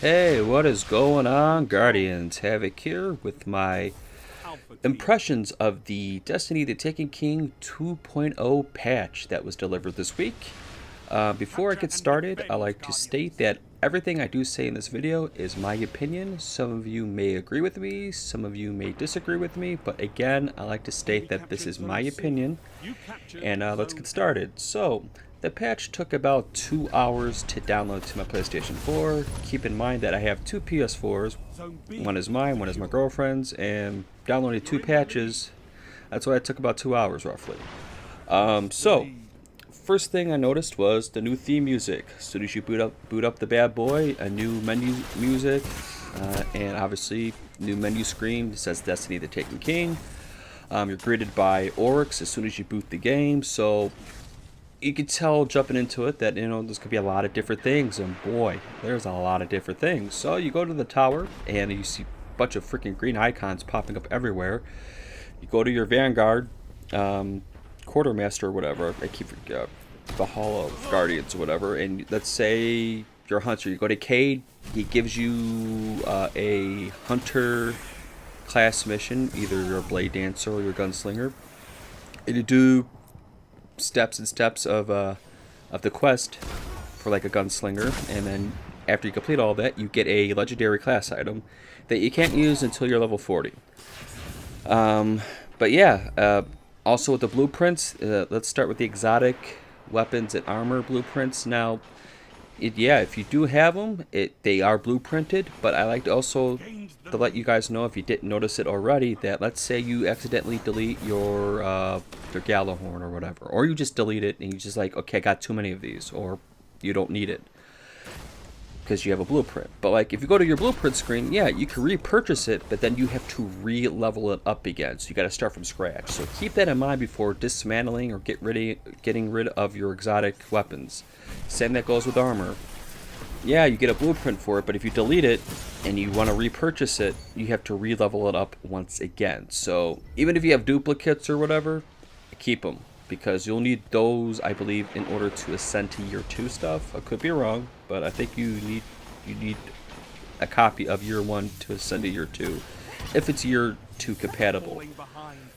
Hey, what is going on, Guardians? HaVoC here with my impressions of the Destiny the Taken King 2.0 patch that was delivered this week. Before I get started, I like to state that everything I do say in this video is my opinion. Some of you may agree with me, some of you may disagree with me, but again, I like to state that this is my opinion. And let's get started. So, the patch took about 2 hours to download to my PlayStation 4. Keep in mind that I have two PS4s. One is mine, one is my girlfriend's, and downloading two patches, that's why it took about 2 hours roughly. So, first thing I noticed was the new theme music. As soon as you boot up the bad boy, a new menu music, and obviously new menu screen that says Destiny the Taken King. You're greeted by Oryx as soon as you boot the game, so you could tell jumping into it that, there's could be a lot of different things, and boy, there's a lot of different things. So you go to the tower and you see a bunch of freaking green icons popping up everywhere. You go to your Vanguard, Quartermaster or whatever, I keep the Hall of Guardians or whatever, and let's say you're a hunter. You go to Cade, he gives you a hunter class mission, either you're a blade dancer or you're a gunslinger, and you do steps and steps of the quest for like a gunslinger, and then after you complete all that, you get a legendary class item that you can't use until you're level 40. But yeah, also with the blueprints, let's start with the exotic weapons and armor blueprints. Now, if you do have them, they are blueprinted, but I like to also to let you guys know, if you didn't notice it already, that let's say you accidentally delete your Gallahorn or whatever, or you just delete it and you just like, okay, I got too many of these, or you don't need it because you have a blueprint. But like, if you go to your blueprint screen, yeah, you can repurchase it, but then you have to re-level it up again, so you got to start from scratch. So keep that in mind before dismantling or getting rid of your exotic weapons. Same that goes with armor. Yeah, you get a blueprint for it, but if you delete it and you want to repurchase it, you have to re-level it up once again. So even if you have duplicates or whatever, keep them, because you'll need those, I believe, in order to ascend to year 2 stuff. I could be wrong, but I think you need a copy of year 1 to ascend to year 2, if it's year 2 compatible.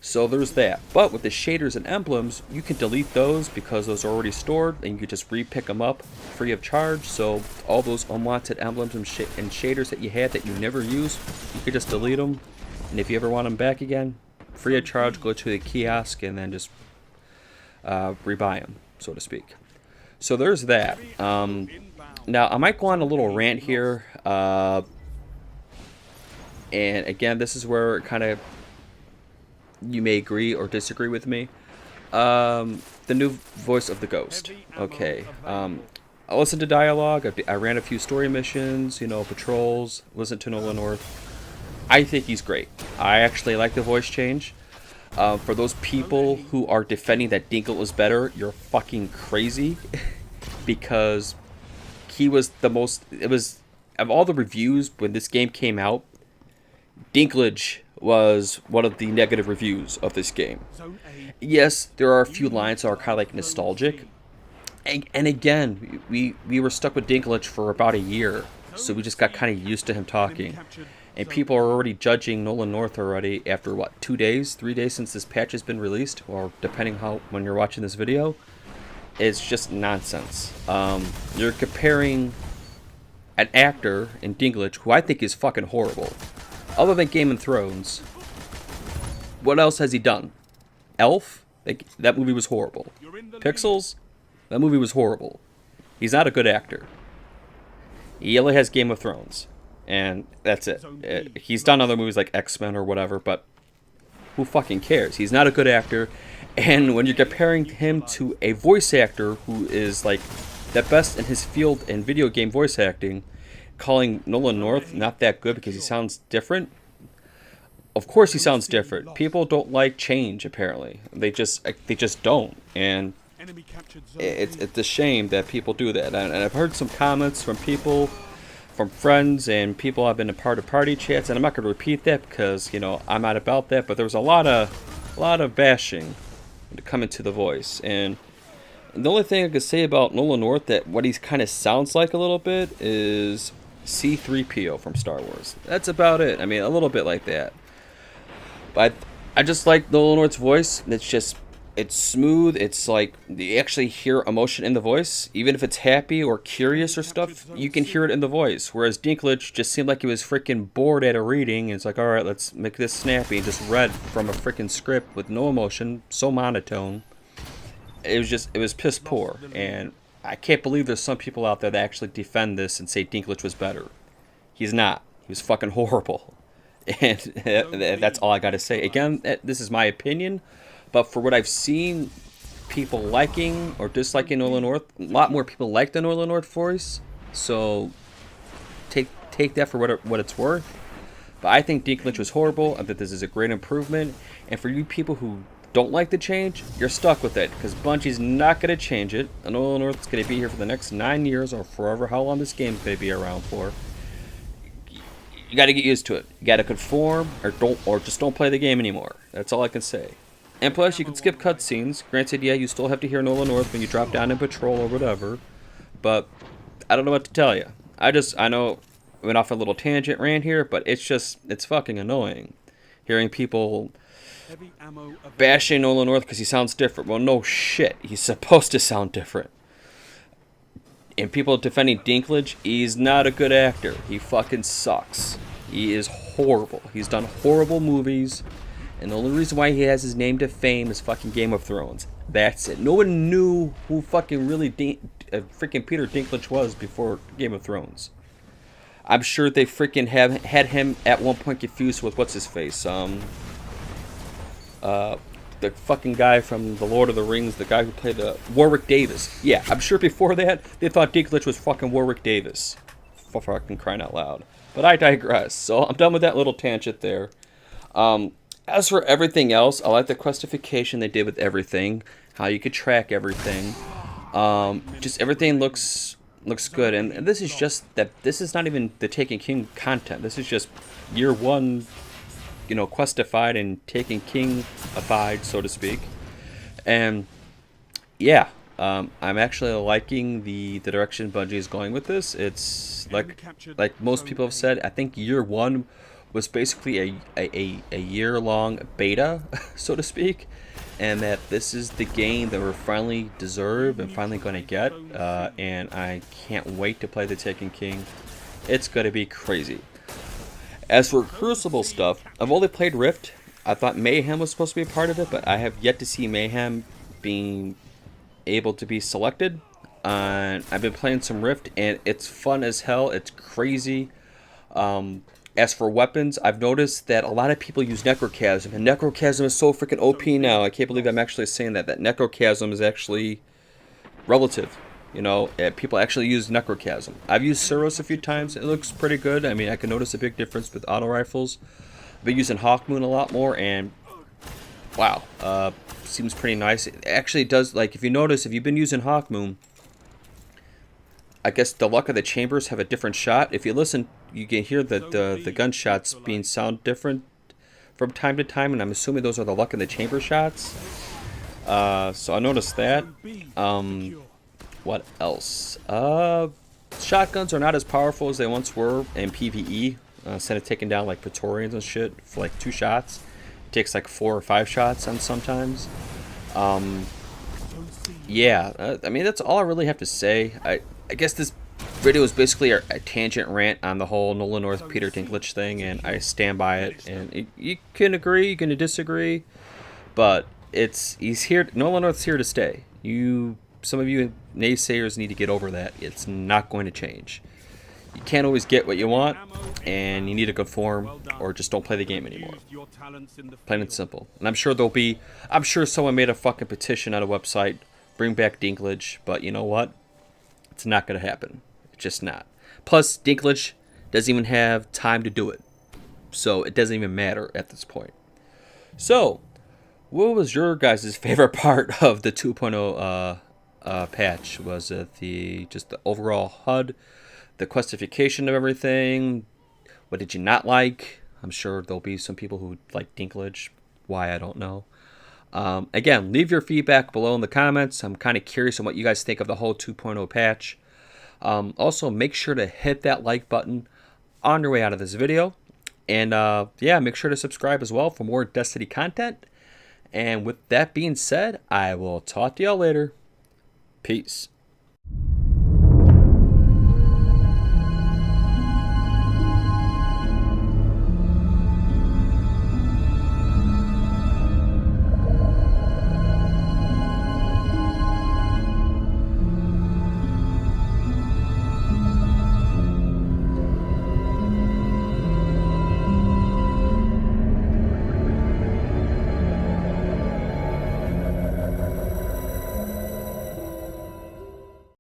So there's that. But with the shaders and emblems, you can delete those because those are already stored, and you can just re-pick them up free of charge. So all those unwanted emblems and shaders that you had that you never used, you could just delete them. And if you ever want them back again, free of charge, go to the kiosk and then just rebuy them, so to speak. So there's that. Now I might go on a little rant here, and again, this is where kind of you may agree or disagree with me. The new voice of the Ghost. Okay. I listened to dialogue. I ran a few story missions, patrols. Listened to Nolan North. I think he's great. I actually like the voice change. For those people who are defending that Dinklage is better, you're fucking crazy. Because he was the most... It was... Of all the reviews when this game came out, Dinklage was one of the negative reviews of this game. Yes, there are a few lines that are kind of like nostalgic. And again, we were stuck with Dinklage for about a year. So we just got kind of used to him talking. And people are already judging Nolan North already after, what, 2 days, 3 days since this patch has been released? Or depending how when you're watching this video. It's just nonsense. You're comparing an actor in Dinklage, who I think is fucking horrible. Other than Game of Thrones, what else has he done? Elf? That movie was horrible. Pixels? That movie was horrible. He's not a good actor. He only has Game of Thrones. And that's it. He's done other movies like X-Men or whatever, but who fucking cares? He's not a good actor. And when you're comparing him to a voice actor who is like the best in his field in video game voice acting, calling Nolan North not that good because he sounds different. Of course he sounds different. People don't like change, apparently. They just don't. And it's a shame that people do that. And I've heard some comments from people, from friends and people I've been a part of party chats, and I'm not going to repeat that because, I'm not about that, but there was a lot of bashing to come into the voice. And the only thing I could say about Nolan North, that what he kind of sounds like a little bit, is C-3PO from Star Wars. That's about it. I mean, a little bit like that. But I just like Nolan North's voice. It's smooth. It's like you actually hear emotion in the voice. Even if it's happy or curious or stuff, you can hear it in the voice. Whereas Dinklage just seemed like he was freaking bored at a reading. And it's like, all right, let's make this snappy. And just read from a freaking script with no emotion, so monotone. It was piss poor. And I can't believe there's some people out there that actually defend this and say Dinklage was better. He's not. He was fucking horrible. And that's all I got to say. Again, this is my opinion, but for what I've seen, people liking or disliking Nolan North, a lot more people like the Nolan North voice. So take that for what it's worth. But I think Dinklage was horrible. I think this is a great improvement. And for you people who don't like the change, you're stuck with it because Bungie's not going to change it. And Nolan North's going to be here for the next 9 years or forever, how long this game's going to be around for. You got to get used to it. You got to conform or just don't play the game anymore. That's all I can say. And plus, you can skip cutscenes. Granted, yeah, you still have to hear Nolan North when you drop down in patrol or whatever. But I don't know what to tell you. I know I went off a little tangent rant here, but it's fucking annoying. Hearing people bashing Nolan North because he sounds different. Well, no shit. He's supposed to sound different. And people defending Dinklage, he's not a good actor. He fucking sucks. He is horrible. He's done horrible movies. And the only reason why he has his name to fame is fucking Game of Thrones. That's it. No one knew who fucking really freaking Peter Dinklage was before Game of Thrones. I'm sure they freaking had him at one point confused with what's his face. The fucking guy from The Lord of the Rings, the guy who played Warwick Davis. Yeah, I'm sure before that they thought Dinklage was fucking Warwick Davis. For fucking crying out loud. But I digress. So I'm done with that little tangent there. As for everything else, I like the questification they did with everything, how you could track everything. Just everything looks good, and this is just that. This is not even the Taken King content. This is just year one, questified and Taken King-ified, so to speak. And yeah, I'm actually liking the direction Bungie is going with this. It's like most people have said. I think year one was basically a year-long beta, so to speak, and that this is the game that we're finally deserve and finally going to get, and I can't wait to play the Taken King. It's going to be crazy. As for Crucible stuff, I've only played Rift. I thought Mayhem was supposed to be a part of it, but I have yet to see Mayhem being able to be selected. I've been playing some Rift, and it's fun as hell. It's crazy. As for weapons, I've noticed that a lot of people use Necrochasm, and Necrochasm is so freaking OP now. I can't believe I'm actually saying that Necrochasm is actually relative. People actually use Necrochasm. I've used Suros a few times. It looks pretty good. I mean, I can notice a big difference with auto rifles. I've been using Hawkmoon a lot more, and wow, seems pretty nice. It actually does, if you notice, if you've been using Hawkmoon, I guess the luck of the chambers have a different shot. If you listen, you can hear that the gunshots sound different from time to time, and I'm assuming those are the luck of the chamber shots. So I noticed that. What else? Shotguns are not as powerful as they once were in PvE. Instead of taking down Praetorians and shit for 2 shots, it takes 4 or 5 shots on sometimes. Yeah, I mean that's all I really have to say. I guess this video is basically a tangent rant on the whole Nolan North Peter Dinklage thing, and I stand by it. And you can agree, you can disagree, but he's here. Nolan North's here to stay. Some of you naysayers need to get over that. It's not going to change. You can't always get what you want, and you need to conform, or just don't play the game anymore. Plain and simple. And I'm sure someone made a fucking petition on a website, bring back Dinklage, but you know what? It's not going to happen. It's just not. Plus, Dinklage doesn't even have time to do it. So it doesn't even matter at this point. So, what was your guys' favorite part of the 2.0 patch? Was it just the overall HUD, the questification of everything? What did you not like? I'm sure there'll be some people who like Dinklage. Why, I don't know. Again, leave your feedback below in the comments. I'm kind of curious on what you guys think of the whole 2.0 patch. Also, make sure to hit that like button on your way out of this video. And yeah, make sure to subscribe as well for more Destiny content. And with that being said, I will talk to y'all later. Peace.